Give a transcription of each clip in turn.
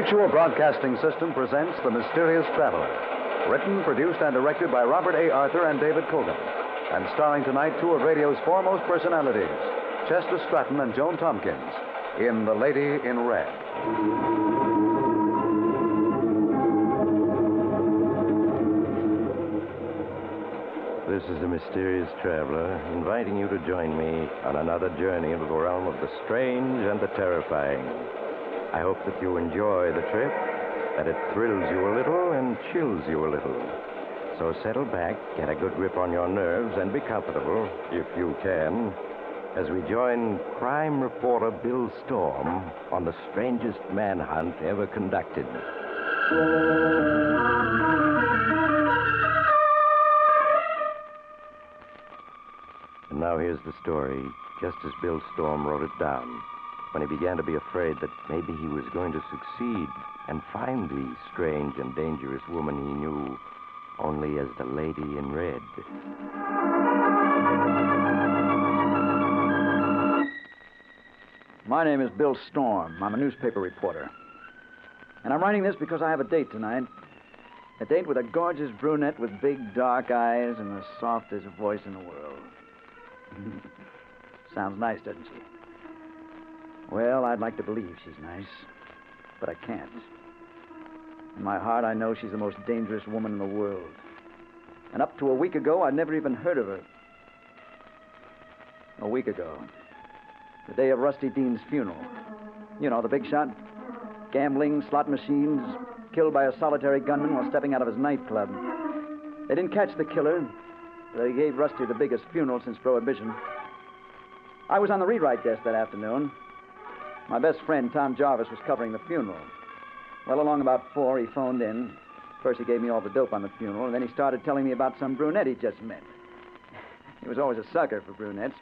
Mutual Broadcasting System presents The Mysterious Traveler. Written, produced, and directed by Robert A. Arthur and David Cogan. And starring tonight two of radio's foremost personalities, Chester Stratton and Joan Tompkins, in The Lady in Red. This is the Mysterious Traveler, inviting you to join me on another journey into the realm of the strange and the terrifying. I hope that you enjoy the trip, that it thrills you a little and chills you a little. So settle back, get a good grip on your nerves, and be comfortable, if you can, as we join crime reporter Bill Storm on the strangest manhunt ever conducted. And now here's the story, just as Bill Storm wrote it down, when he began to be afraid that maybe he was going to succeed and find the strange and dangerous woman he knew only as the Lady in Red. My name is Bill Storm. I'm a newspaper reporter. And I'm writing this because I have a date tonight. A date with a gorgeous brunette with big dark eyes and the softest voice in the world. Sounds nice, doesn't she? Well, I'd like to believe she's nice, but I can't. In my heart, I know she's the most dangerous woman in the world. And up to a week ago, I'd never even heard of her. A week ago, the day of Rusty Dean's funeral. You know, the big shot. Gambling, slot machines, killed by a solitary gunman while stepping out of his nightclub. They didn't catch the killer. They gave Rusty the biggest funeral since Prohibition. I was on the rewrite desk that afternoon. My best friend, Tom Jarvis, was covering the funeral. Well, along about 4, he phoned in. First, he gave me all the dope on the funeral, and then he started telling me about some brunette he just met. He was always a sucker for brunettes.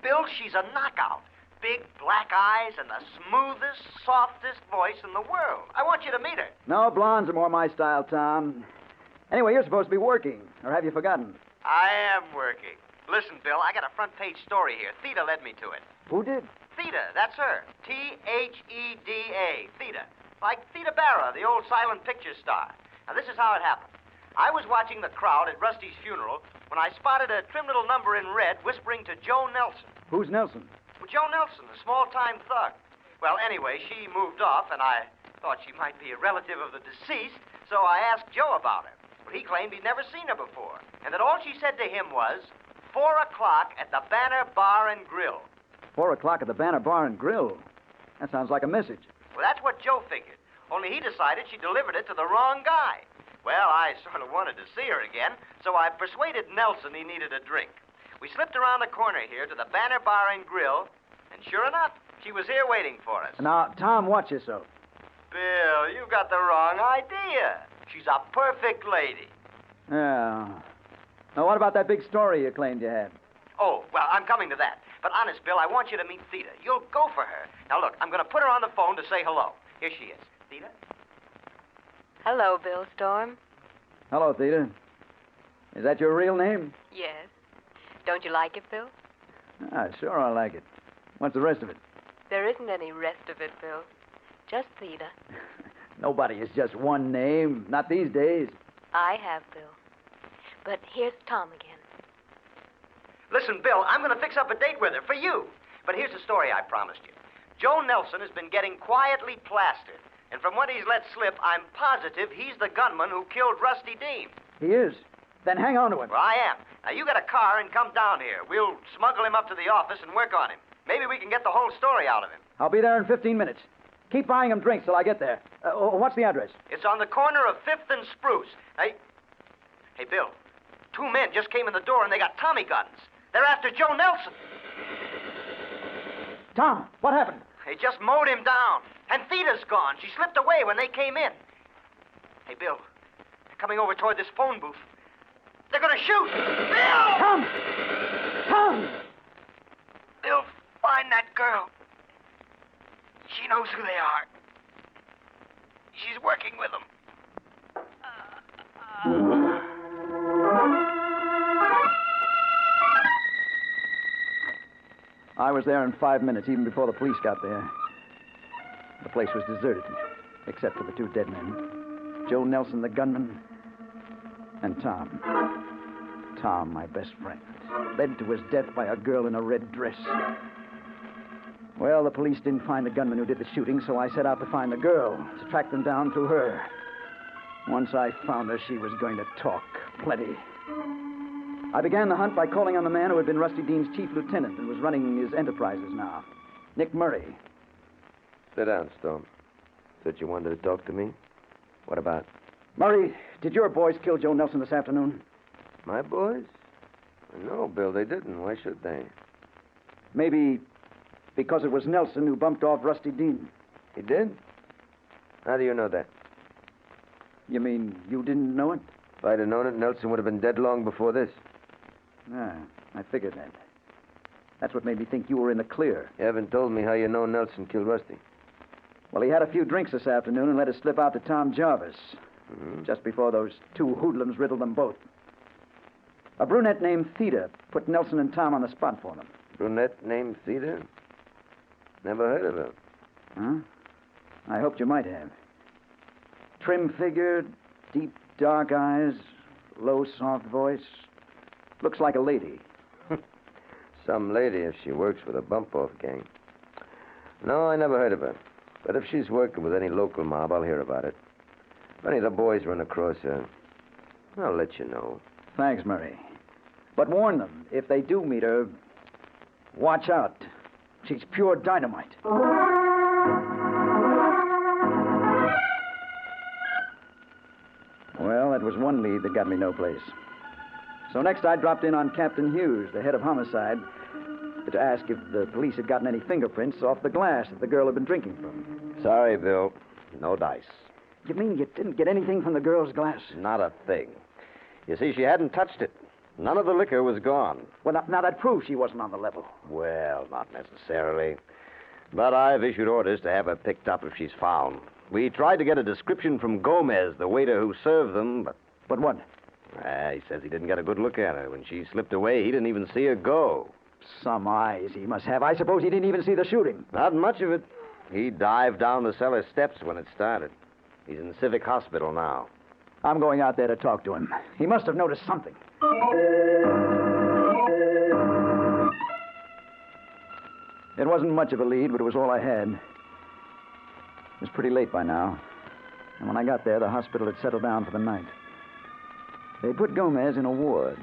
Bill, she's a knockout. Big black eyes and the smoothest, softest voice in the world. I want you to meet her. No, blondes are more my style, Tom. Anyway, you're supposed to be working, or have you forgotten? I am working. Listen, Bill, I got a front-page story here. Theda led me to it. Who did? Theda, that's her. Theda. Theda. Like Theda Barra, the old silent picture star. Now, this is how it happened. I was watching the crowd at Rusty's funeral when I spotted a trim little number in red whispering to Joe Nelson. Who's Nelson? Well, Joe Nelson, a small-time thug. Well, anyway, she moved off, and I thought she might be a relative of the deceased, so I asked Joe about her. But he claimed he'd never seen her before, and that all she said to him was, 4 o'clock at the Banner Bar and Grill. 4 o'clock at the Banner Bar and Grill? That sounds like a message. Well, that's what Joe figured, only he decided she delivered it to the wrong guy. Well, I sort of wanted to see her again, so I persuaded Nelson he needed a drink. We slipped around the corner here to the Banner Bar and Grill, and sure enough, she was here waiting for us. Now, Tom, watch yourself. Bill, you got the wrong idea. She's a perfect lady. Yeah. Now, what about that big story you claimed you had? Oh, well, I'm coming to that. But honest, Bill, I want you to meet Theda. You'll go for her. Now, look, I'm going to put her on the phone to say hello. Here she is. Theda? Hello, Bill Storm. Hello, Theda. Is that your real name? Yes. Don't you like it, Bill? Ah, sure I like it. What's the rest of it? There isn't any rest of it, Bill. Just Theda. Nobody is just one name. Not these days. I have, Bill. But here's Tom again. Listen, Bill, I'm going to fix up a date with her for you. But here's the story I promised you. Joe Nelson has been getting quietly plastered. And from what he's let slip, I'm positive he's the gunman who killed Rusty Dean. He is? Then hang on to him. Well, I am. Now, you get a car and come down here. We'll smuggle him up to the office and work on him. Maybe we can get the whole story out of him. I'll be there in 15 minutes. Keep buying him drinks till I get there. What's the address? It's on the corner of 5th and Spruce. Hey, Bill, 2 men just came in the door and they got Tommy guns. They're after Joe Nelson. Tom, what happened? They just mowed him down. And Theda's gone. She slipped away when they came in. Hey, Bill, they're coming over toward this phone booth. They're going to shoot. Bill! Tom! Tom! Bill, find that girl. She knows who they are. She's working with them. I was there in 5 minutes, even before the police got there. The place was deserted. except for the two dead men. Joe Nelson, the gunman, and Tom. Tom, my best friend, led to his death by a girl in a red dress. Well, the police didn't find the gunman who did the shooting, so I set out to find the girl, to track them down through her. Once I found her, she was going to talk plenty. I began the hunt by calling on the man who had been Rusty Dean's chief lieutenant and was running his enterprises now, Nick Murray. Sit down, Storm. Said you wanted to talk to me? What about? Murray, did your boys kill Joe Nelson this afternoon? My boys? No, Bill, they didn't. Why should they? Maybe because it was Nelson who bumped off Rusty Dean. He did? How do you know that? You mean you didn't know it? If I'd have known it, Nelson would have been dead long before this. Ah, I figured that. That's what made me think you were in the clear. You haven't told me how you know Nelson killed Rusty. Well, he had a few drinks this afternoon and let it slip out to Tom Jarvis. Mm-hmm. Just before those two hoodlums riddled them both. A brunette named Theda put Nelson and Tom on the spot for them. Brunette named Theda? Never heard of her. Huh? I hoped you might have. Trim-figured, deep, dark eyes, low, soft voice. Looks like a lady. Some lady if she works with a bump-off gang. No, I never heard of her. But if she's working with any local mob, I'll hear about it. If any of the boys run across her, I'll let you know. Thanks, Murray. But warn them, if they do meet her, watch out. She's pure dynamite. Well, that was one lead that got me no place. So next I dropped in on Captain Hughes, the head of homicide, to ask if the police had gotten any fingerprints off the glass that the girl had been drinking from. Sorry, Bill. No dice. You mean you didn't get anything from the girl's glass? Not a thing. You see, she hadn't touched it. None of the liquor was gone. Well, now that proves she wasn't on the level. Well, not necessarily. But I've issued orders to have her picked up if she's found. We tried to get a description from Gomez, the waiter who served them, but... But what? He says he didn't get a good look at her. When she slipped away, he didn't even see her go. Some eyes he must have. I suppose he didn't even see the shooting. Not much of it. He dived down the cellar steps when it started. He's in the Civic Hospital now. I'm going out there to talk to him. He must have noticed something. It wasn't much of a lead, but it was all I had. It was pretty late by now. And when I got there, the hospital had settled down for the night. They put Gomez in a ward.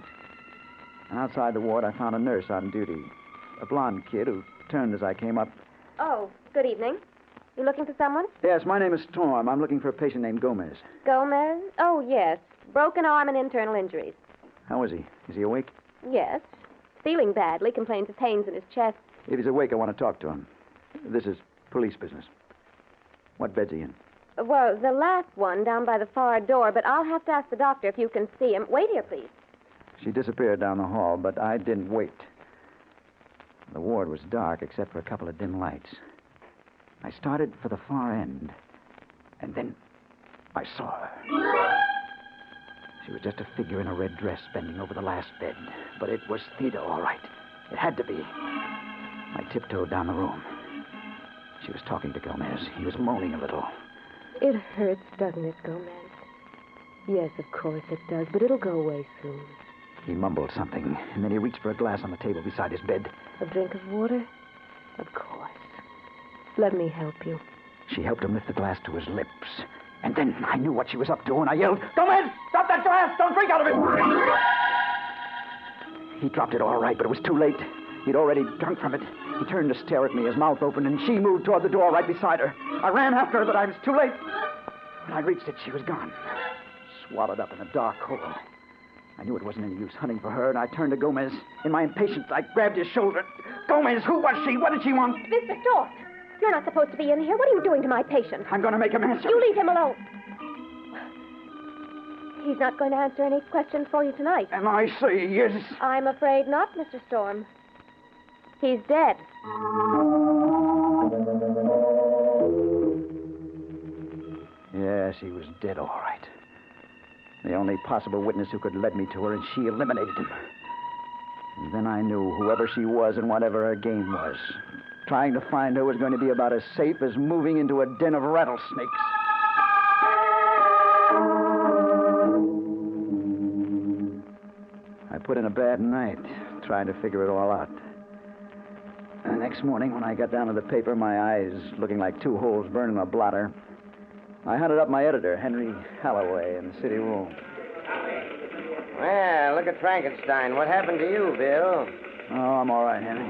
And outside the ward, I found a nurse on duty. A blonde kid who turned as I came up. Oh, good evening. You looking for someone? Yes, my name is Storm. I'm looking for a patient named Gomez. Gomez? Oh, yes. Broken arm and internal injuries. How is he? Is he awake? Yes. Feeling badly, complains of pains in his chest. If he's awake, I want to talk to him. This is police business. What bed's he in? Well, the last one down by the far door, but I'll have to ask the doctor if you can see him. Wait here, please. She disappeared down the hall, but I didn't wait. The ward was dark except for a couple of dim lights. I started for the far end, and then I saw her. She was just a figure in a red dress bending over the last bed, but it was Theda, all right. It had to be. I tiptoed down the room. She was talking to Gomez. He was moaning a little. It hurts, doesn't it, Gomez? Yes, of course it does, but it'll go away soon. He mumbled something, and then he reached for a glass on the table beside his bed. A drink of water? Of course. Let me help you. She helped him lift the glass to his lips. And then I knew what she was up to, and I yelled, Gomez, stop that glass! Don't drink out of it! He dropped it all right, but it was too late. He'd already drunk from it. He turned to stare at me, his mouth open, and she moved toward the door right beside her. I ran after her, but I was too late. When I reached it, she was gone. Swallowed up in a dark hole. I knew it wasn't any use hunting for her, and I turned to Gomez. In my impatience, I grabbed his shoulder. Gomez, who was she? What did she want? Mr. Stork, you're not supposed to be in here. What are you doing to my patient? I'm going to make him answer. You leave him alone. He's not going to answer any questions for you tonight. And I say yes. I'm afraid not, Mr. Storm. He's dead. Yes, he was dead, all right. The only possible witness who could lead me to her, and she eliminated him. And then I knew whoever she was and whatever her game was, trying to find her was going to be about as safe as moving into a den of rattlesnakes. I put in a bad night trying to figure it all out. The next morning, when I got down to the paper, my eyes looking like two holes burned in a blotter, I hunted up my editor, Henry Holloway, in the city room. Well, look at Frankenstein. What happened to you, Bill? Oh, I'm all right, Henry.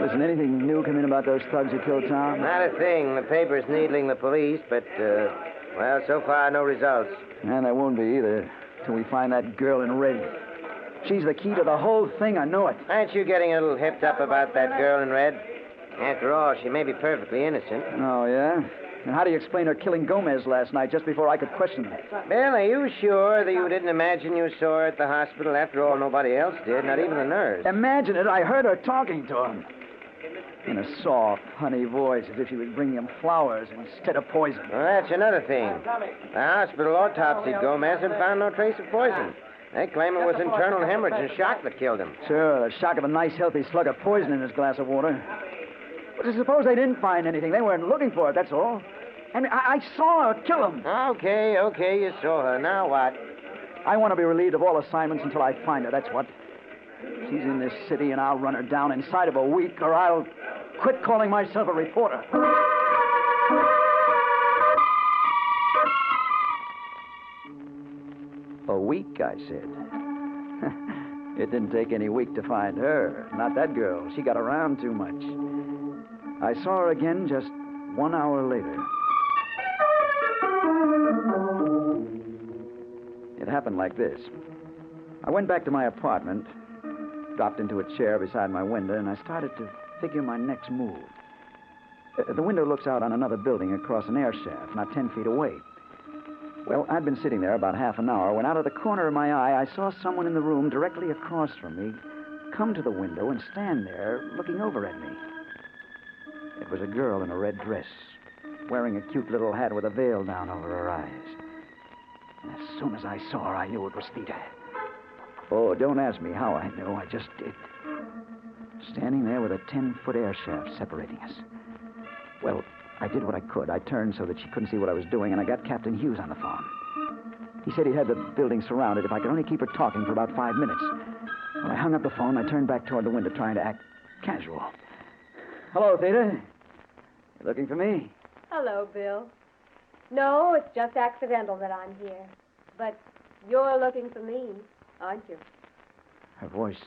Listen, anything new come in about those thugs who killed Tom? Not a thing. The paper's needling the police, but, well, so far, no results. And there won't be either till we find that girl in red. She's the key to the whole thing. I know it. Aren't you getting a little hipped up about that girl in red? After all, she may be perfectly innocent. Oh, yeah? And how do you explain her killing Gomez last night just before I could question her? Bill, are you sure that you didn't imagine you saw her at the hospital? After all, nobody else did, not even the nurse. Imagine it. I heard her talking to him. In a soft, honey voice, as if she was bringing him flowers instead of poison. Well, that's another thing. The hospital autopsied Gomez and found no trace of poison. They claim it was internal hemorrhage and shock that killed him. Sure, the shock of a nice, healthy slug of poison in his glass of water. But suppose they didn't find anything. They weren't looking for it, that's all. And I saw her kill him. Okay, you saw her. Now what? I want to be relieved of all assignments until I find her, that's what. She's in this city, and I'll run her down inside of a week, or I'll quit calling myself a reporter. A week, I said. It didn't take any week to find her. Not that girl. She got around too much. I saw her again just 1 hour later. It happened like this. I went back to my apartment, dropped into a chair beside my window, and I started to figure my next move. The window looks out on another building across an air shaft, not 10 feet away. Well, I'd been sitting there about half an hour when out of the corner of my eye, I saw someone in the room directly across from me come to the window and stand there looking over at me. It was a girl in a red dress, wearing a cute little hat with a veil down over her eyes. And as soon as I saw her, I knew it was Theta. Oh, don't ask me how I knew. I just did. Standing there with a 10-foot air shaft separating us. Well, I did what I could. I turned so that she couldn't see what I was doing, and I got Captain Hughes on the phone. He said he had the building surrounded if I could only keep her talking for about 5 minutes. When I hung up the phone, I turned back toward the window, trying to act casual. Hello, Theta. You looking for me? Hello, Bill. No, it's just accidental that I'm here. But you're looking for me, aren't you? Her voice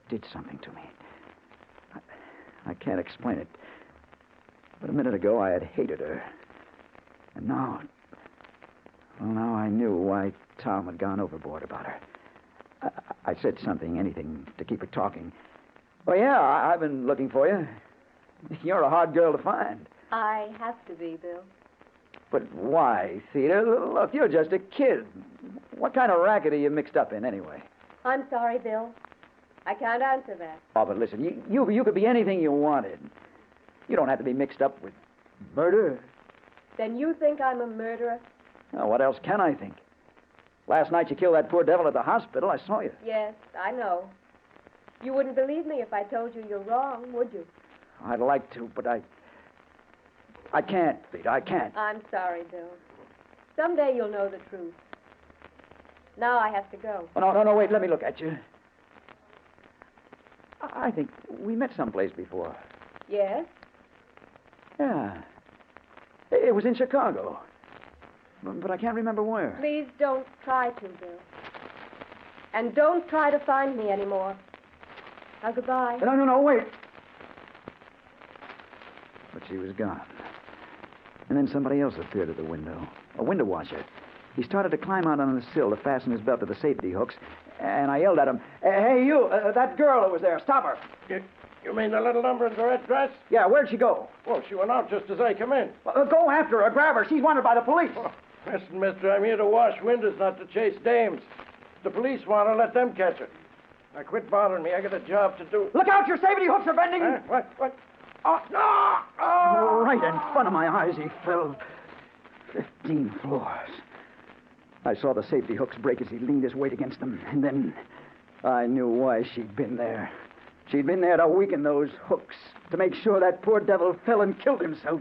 did something to me. I can't explain it. But a minute ago, I had hated her. And now... Well, now I knew why Tom had gone overboard about her. I said something, anything, to keep her talking. Oh, yeah, I've been looking for you. You're a hard girl to find. I have to be, Bill. But why, Theta? Look, you're just a kid. What kind of racket are you mixed up in, anyway? I'm sorry, Bill. I can't answer that. Oh, but listen, you could be anything you wanted. You don't have to be mixed up with murder. Then you think I'm a murderer? Now, what else can I think? Last night you killed that poor devil at the hospital. I saw you. Yes, I know. You wouldn't believe me if I told you you're wrong, would you? I'd like to, but I can't, Theta. I can't. I'm sorry, Bill. Someday you'll know the truth. Now I have to go. Oh, no, wait. Let me look at you. I think we met someplace before. Yes? Yeah. It was in Chicago. But I can't remember where. Please don't try to, Bill. And don't try to find me anymore. Now, goodbye. No, wait. But she was gone. And then somebody else appeared at the window. A window washer. He started to climb out on the sill to fasten his belt to the safety hooks. And I yelled at him, "Hey, you, that girl who was there, stop her." You mean the little number in the red dress? Yeah, where'd she go? Well, she went out just as I come in. Go after her, grab her. She's wanted by the police. Oh, listen, mister, I'm here to wash windows, not to chase dames. If the police want her, let them catch her. Now, quit bothering me. I got a job to do. Look out, your safety hooks are bending. Huh? What? Oh, no! Oh! Right in front of my eyes, he fell 15 floors. I saw the safety hooks break as he leaned his weight against them, and then I knew why she'd been there. She'd been there to weaken those hooks, to make sure that poor devil fell and killed himself.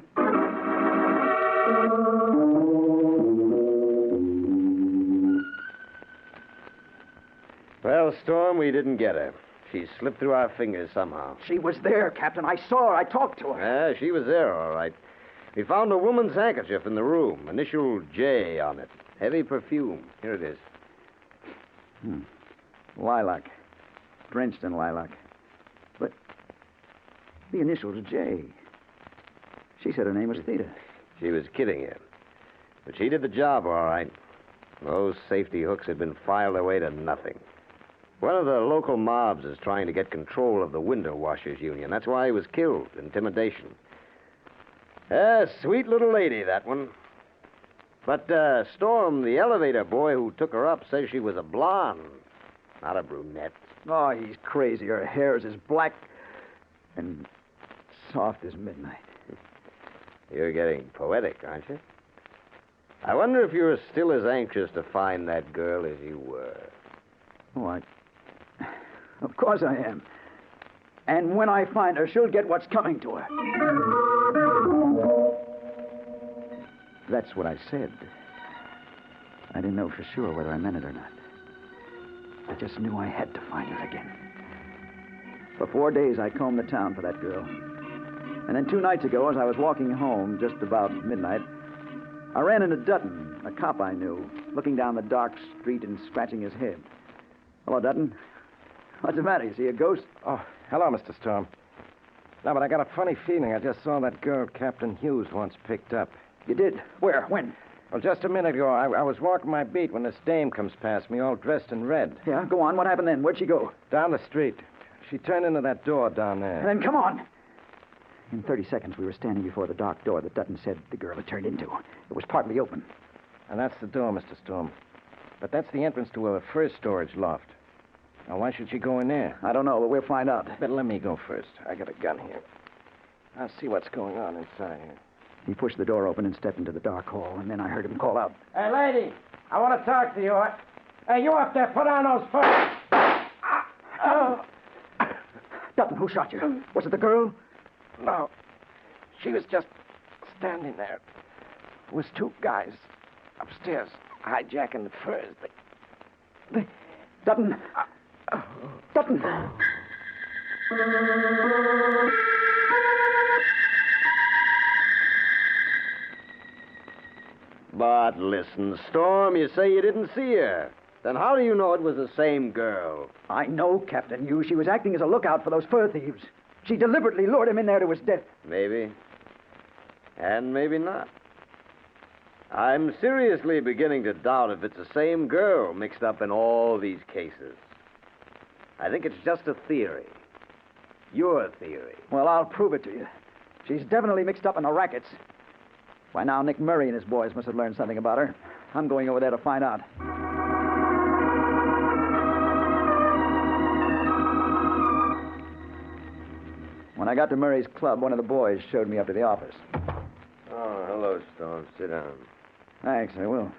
we didn't get her. She slipped through our fingers somehow. She was there, Captain. I saw her. I talked to her. Yeah, she was there, all right. We found a woman's handkerchief in the room. Initial J on it. Heavy perfume. Here it is. Lilac. Drenched in lilac. But the initials J. She said her name was Theta. She was kidding you. But she did the job, all right. Those safety hooks had been filed away to nothing. One of the local mobs is trying to get control of the window washers union. That's why he was killed. Intimidation. Sweet little lady, that one. But Storm, the elevator boy who took her up, says she was a blonde, not a brunette. Oh, he's crazy. Her hair is as black and soft as midnight. You're getting poetic, aren't you? I wonder if you're still as anxious to find that girl as you were. Oh, Of course I am. And when I find her, she'll get what's coming to her. That's what I said. I didn't know for sure whether I meant it or not. I just knew I had to find her again. For 4 days, I combed the town for that girl. And then 2 nights ago, as I was walking home just about midnight, I ran into Dutton, a cop I knew, looking down the dark street and scratching his head. Hello, Dutton. What's the matter? You see a ghost? Oh, hello, Mr. Storm. No, but I got a funny feeling. I just saw that girl Captain Hughes once picked up. You did? Where? When? Well, just a minute ago, I was walking my beat when this dame comes past me, all dressed in red. Yeah, go on. What happened then? Where'd she go? Down the street. She turned into that door down there. Then come on. In 30 seconds, we were standing before the dark door that Dutton said the girl had turned into. It was partly open. And that's the door, Mr. Storm. But that's the entrance to her first storage loft. Now, why should she go in there? I don't know, but we'll find out. Better let me go first. I got a gun here. I'll see what's going on inside here. He pushed the door open and stepped into the dark hall, and then I heard him call out. Hey, lady, I want to talk to you. Hey, you up there, put on those first. Dutton, who shot you? Was it the girl? No. She was just standing there. It was 2 guys upstairs hijacking the furs. Dutton. Dutton. But listen, Storm, you say you didn't see her. Then how do you know it was the same girl? I know, Captain Hughes. She was acting as a lookout for those fur thieves. She deliberately lured him in there to his death. Maybe. And maybe not. I'm seriously beginning to doubt if it's the same girl mixed up in all these cases. I think it's just a theory. Your theory. Well, I'll prove it to you. She's definitely mixed up in the rackets. By now, Nick Murray and his boys must have learned something about her. I'm going over there to find out. When I got to Murray's club, one of the boys showed me up to the office. Oh, hello, Storm. Sit down. Thanks, I will.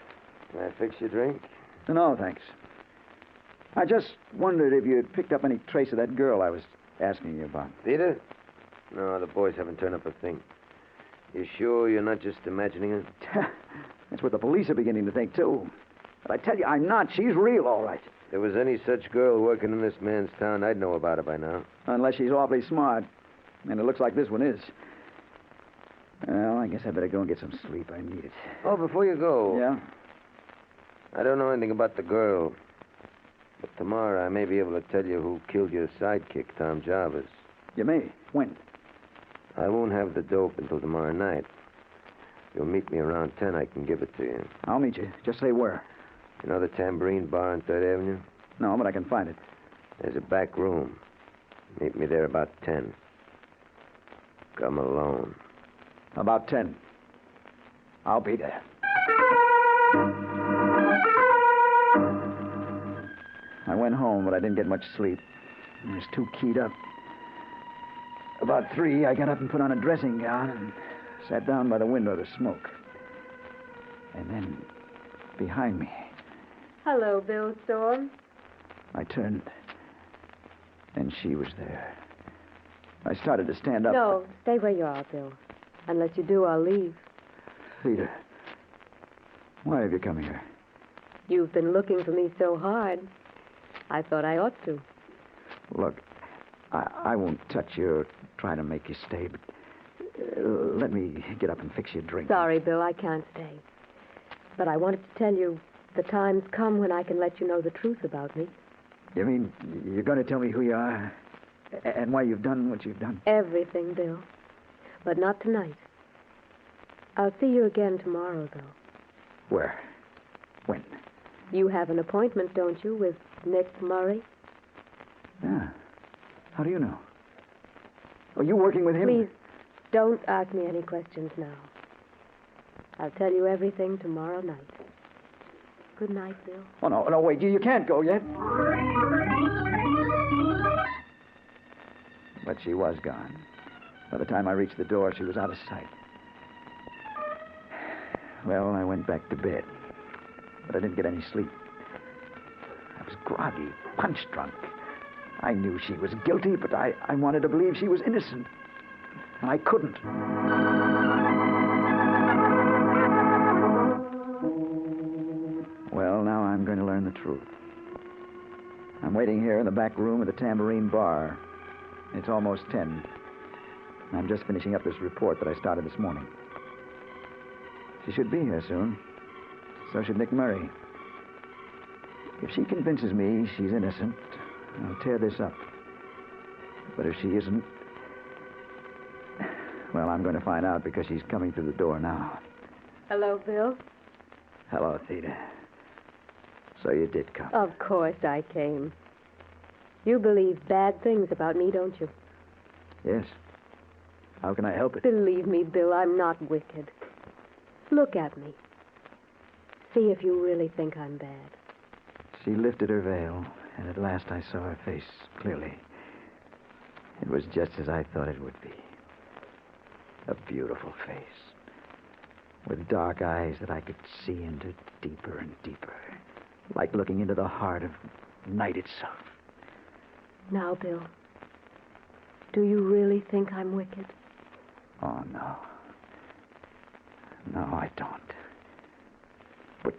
Can I fix your drink? No, thanks. I just wondered if you'd picked up any trace of that girl I was asking you about. Peter? No, the boys haven't turned up a thing. You sure you're not just imagining it? That's what the police are beginning to think, too. But I tell you, I'm not. She's real, all right. If there was any such girl working in this man's town, I'd know about her by now. Unless she's awfully smart. And it looks like this one is. Well, I guess I better go and get some sleep. I need it. Oh, before you go... Yeah? I don't know anything about the girl. But tomorrow I may be able to tell you who killed your sidekick, Tom Jarvis. You may. When? I won't have the dope until tomorrow night. If you'll meet me around 10, I can give it to you. I'll meet you. Just say where. You know the Tambourine Bar on 3rd Avenue? No, but I can find it. There's a back room. Meet me there about 10. Come alone. About 10. I'll be there. I went home, but I didn't get much sleep. I was too keyed up. About 3, I got up and put on a dressing gown and sat down by the window to smoke. And then, behind me, Hello, Bill Storm. I turned, and she was there. I started to stand up. No, stay where you are, Bill. Unless you do, I'll leave. Theta, why have you come here? You've been looking for me so hard. I thought I ought to. Look, I won't touch you or try to make you stay, but let me get up and fix you a drink. Sorry, Bill, I can't stay. But I wanted to tell you the time's come when I can let you know the truth about me. You mean you're going to tell me who you are and why you've done what you've done? Everything, Bill. But not tonight. I'll see you again tomorrow, though. Where? When? You have an appointment, don't you, with Nick Murray? Yeah. How do you know? Are you working with him? Please, don't ask me any questions now. I'll tell you everything tomorrow night. Good night, Bill. Oh, no, wait. You can't go yet. But she was gone. By the time I reached the door, she was out of sight. Well, I went back to bed. But I didn't get any sleep. I was groggy, punch-drunk. I knew she was guilty, but I wanted to believe she was innocent. And I couldn't. Well, now I'm going to learn the truth. I'm waiting here in the back room of the Tambourine Bar. It's almost 10. I'm just finishing up this report that I started this morning. She should be here soon. So should Nick Murray. If she convinces me she's innocent, I'll tear this up. But if she isn't, well, I'm going to find out because she's coming through the door now. Hello, Bill. Hello, Theda. So you did come. Of course I came. You believe bad things about me, don't you? Yes. How can I help it? Believe me, Bill, I'm not wicked. Look at me. See if you really think I'm bad. She lifted her veil, and at last I saw her face clearly. It was just as I thought it would be. A beautiful face. With dark eyes that I could see into deeper and deeper. Like looking into the heart of night itself. Now, Bill, do you really think I'm wicked? Oh, no. No, I don't. But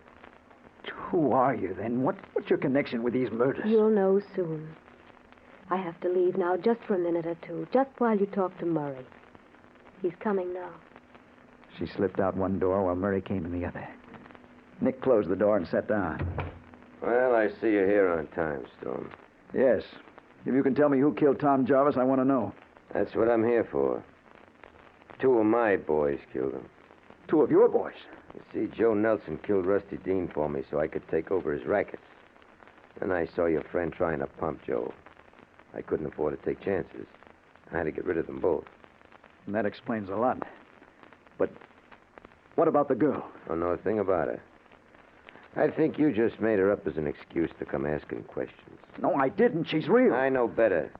who are you, then? What's your connection with these murders? You'll know soon. I have to leave now just for a minute or two, just while you talk to Murray. He's coming now. She slipped out one door while Murray came in the other. Nick closed the door and sat down. Well, I see you're here on time, Storm. Yes. If you can tell me who killed Tom Jarvis, I want to know. That's what I'm here for. 2 of my boys killed him. 2 of your boys? You see, Joe Nelson killed Rusty Dean for me so I could take over his racket. Then I saw your friend trying to pump Joe. I couldn't afford to take chances. I had to get rid of them both. And that explains a lot. But what about the girl? I don't know a thing about her. I think you just made her up as an excuse to come asking questions. No, I didn't. She's real. I know better.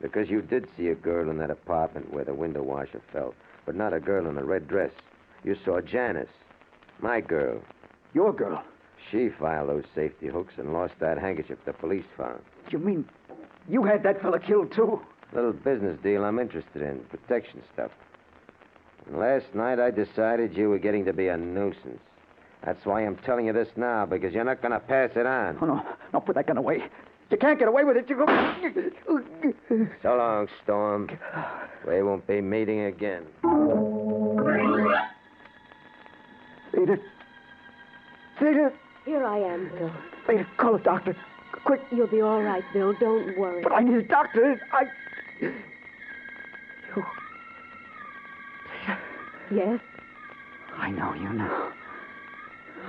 Because you did see a girl in that apartment where the window washer fell, but not a girl in a red dress. You saw Janice, my girl. Your girl? She filed those safety hooks and lost that handkerchief the police found. You mean you had that fella killed, too? Little business deal I'm interested in, protection stuff. And last night I decided you were getting to be a nuisance. That's why I'm telling you this now, because you're not going to pass it on. Oh, no. No, put that gun away. You can't get away with it. You go... So long, Storm. We won't be meeting again. Theda. Theda. Here I am, Bill. Theda, call a doctor. Quick. You'll be all right, Bill. Don't worry. But I need a doctor. You... Yes? I know you know.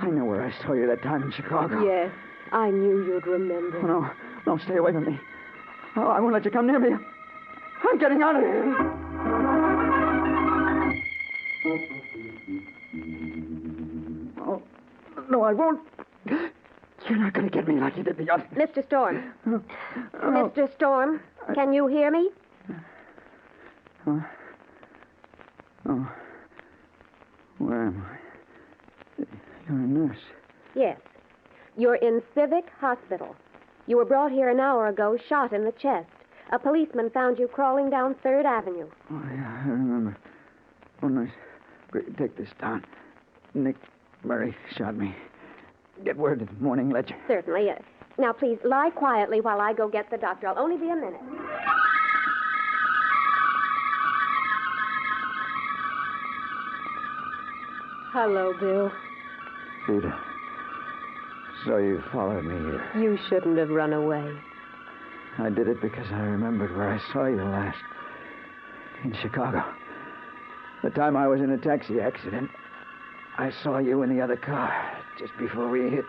I know where I saw you that time in Chicago. Yes. I knew you'd remember. Oh, no, stay away from me. Oh, I won't let you come near me. I'm getting out of here. Oh, no, I won't. You're not going to get me like you did the other. Mr. Storm. Mr. Storm, can you hear me? Oh. Where am I? You're a nurse. Yes. You're in Civic Hospital. You were brought here an hour ago, shot in the chest. A policeman found you crawling down 3rd Avenue. Oh, yeah, I remember. Oh, nurse. Take this down. Nick Murray shot me. Get word to the Morning Ledger. Certainly. Now, please, lie quietly while I go get the doctor. I'll only be a minute. Hello, Bill. Rita. So you followed me here. You shouldn't have run away. I did it because I remembered where I saw you last. In Chicago. The time I was in a taxi accident. I saw you in the other car just before we hit.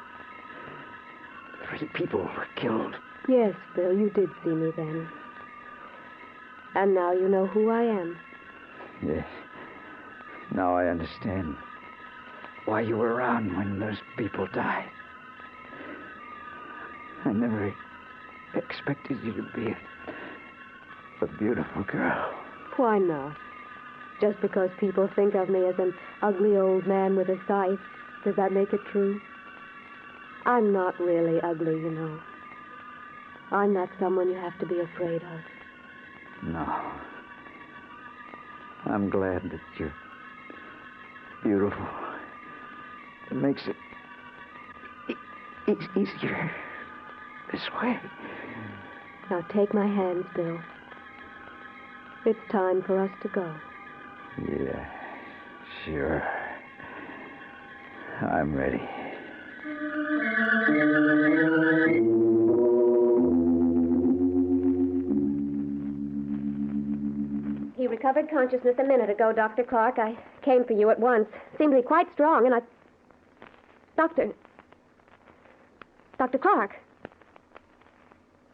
3 people were killed. Yes, Bill, you did see me then. And now you know who I am. Yes. Now I understand why you were around when those people died. I never expected you to be a beautiful girl. Why not? Just because people think of me as an ugly old man with a scythe, does that make it true? I'm not really ugly, you know. I'm not someone you have to be afraid of. No. I'm glad that you're beautiful. It makes it easier this way. Now take my hands, Bill. It's time for us to go. Yeah, sure. I'm ready. He recovered consciousness a minute ago, Dr. Clark. I came for you at once. Seemed to be quite strong, and I... Dr. Clark.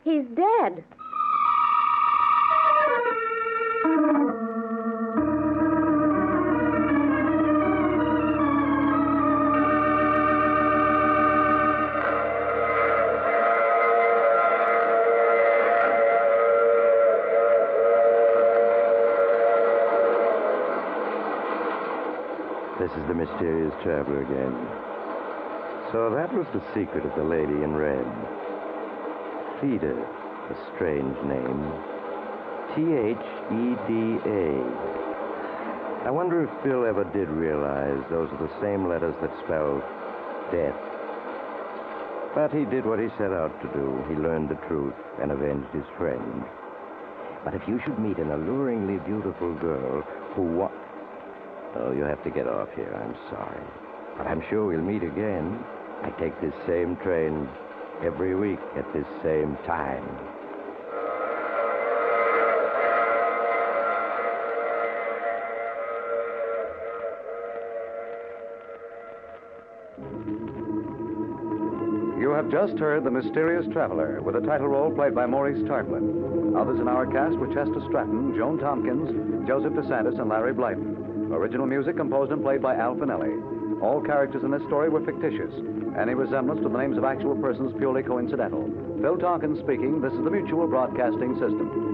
He's dead. This is the mysterious traveler again. So that was the secret of the lady in red. Theda, a strange name. Theda. I wonder if Bill ever did realize those are the same letters that spell death. But he did what he set out to do. He learned the truth and avenged his friend. But if you should meet an alluringly beautiful girl who Oh, you have to get off here. I'm sorry. But I'm sure we'll meet again. I take this same train every week at this same time. You have just heard The Mysterious Traveler, with a title role played by Maurice Tarplin. Others in our cast were Chester Stratton, Joan Tompkins, Joseph DeSantis, and Larry Blyton. Original music composed and played by Al Finelli. All characters in this story were fictitious. Any resemblance to the names of actual persons purely coincidental. Phil Tompkins speaking. This is the Mutual Broadcasting System.